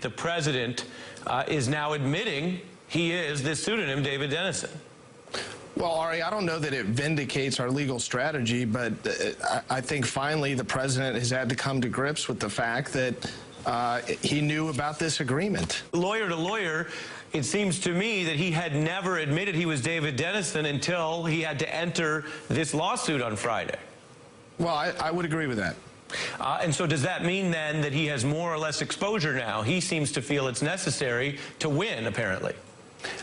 The president is now admitting he is this pseudonym, David Dennison. Well, Ari, I don't know that it vindicates our legal strategy, but I think finally the president has had to come to grips with the fact that he knew about this agreement. Lawyer to lawyer, it seems to me that he had never admitted he was David Dennison until he had to enter this lawsuit on Friday. Well, I would agree with that. And so does that mean then that he has more or less exposure now? He seems to feel it's necessary to win, apparently.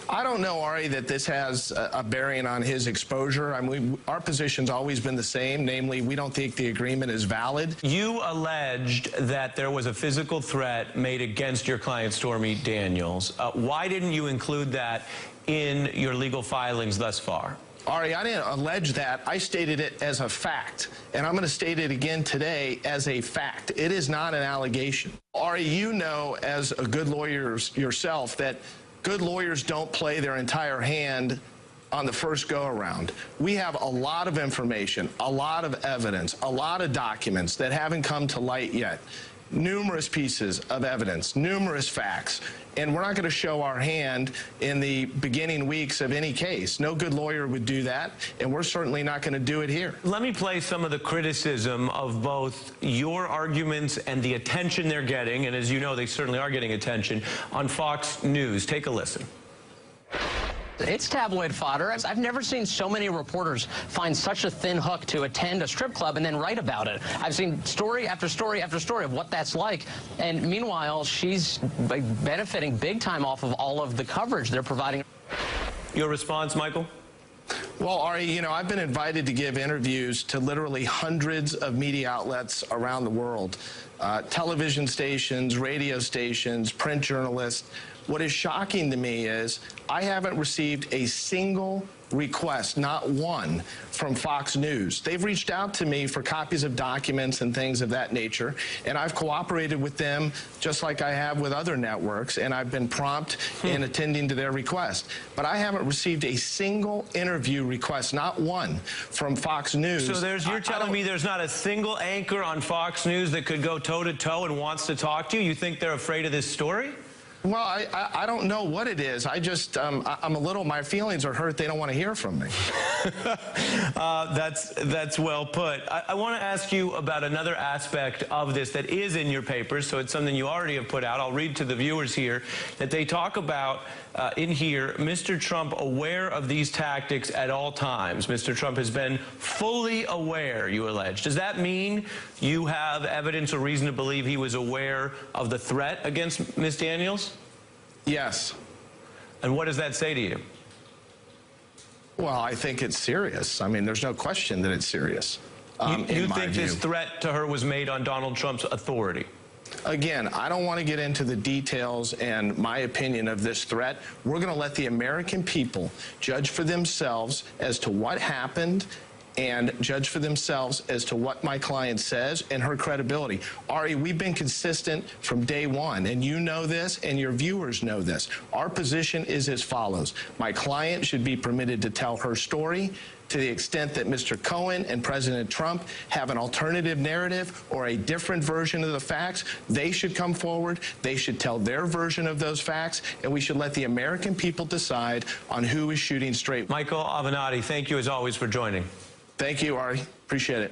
I don't know, Ari, that this has a bearing on his exposure. I mean, our position's always been the same, namely, we don't think the agreement is valid. You alleged that there was a physical threat made against your client, Stormy Daniels. Why didn't you include that in your legal filings thus far? Ari, I didn't allege that. I stated it as a fact, and I'm going to state it again today as a fact. It is not an allegation. Ari, you know, as a good lawyer yourself, that good lawyers don't play their entire hand on the first go-around. We have a lot of information, a lot of evidence, a lot of documents that haven't come to light yet. Numerous pieces of evidence, numerous facts, and we're not going to show our hand in the beginning weeks of any case. No good lawyer would do that, and we're certainly not going to do it here. Let me play some of the criticism of both your arguments and the attention they're getting, and as you know, they certainly are getting attention, on Fox News. Take a listen. It's tabloid fodder. I've never seen so many reporters find such a thin hook to attend a strip club and then write about it. I've seen story after story after story of what that's like. And meanwhile, she's benefiting big time off of all of the coverage they're providing. Your response, Michael? Well, Ari, you know, I've been invited to give interviews to literally hundreds of media outlets around the world, television stations, radio stations, print journalists. What is shocking to me is I haven't received a single request, not one, from Fox News. They've reached out to me for copies of documents and things of that nature, and I've cooperated with them just like I have with other networks, and I've been prompt in attending to their request. But I haven't received a single interview request, not one, from Fox News. So you're telling me there's not a single anchor on Fox News that could go toe-to-toe and wants to talk to you? You think they're afraid of this story? Well, I don't know what it is. I just, I'm a little, my feelings are hurt. They don't want to hear from me. That's well put. I want to ask you about another aspect of this that is in your papers, so it's something you already have put out. I'll read to the viewers here that they talk about in here, Mr. Trump aware of these tactics at all times. Mr. Trump has been fully aware, you allege. Does that mean you have evidence or reason to believe he was aware of the threat against Ms. Daniels? Yes. And what does that say to you? Well, I think it's serious. I mean, there's no question that it's serious. You think this threat to her was made on Donald Trump's authority? Again, I don't want to get into the details and my opinion of this threat. We're going to let the American people judge for themselves as to what happened and judge for themselves as to what my client says and her credibility. Ari, we've been consistent from day one, and you know this, and your viewers know this. Our position is as follows. My client should be permitted to tell her story. To the extent that Mr. Cohen and President Trump have an alternative narrative or a different version of the facts, they should come forward, they should tell their version of those facts, and we should let the American people decide on who is shooting straight. Michael Avenatti, thank you as always for joining. Thank you, Ari. Appreciate it.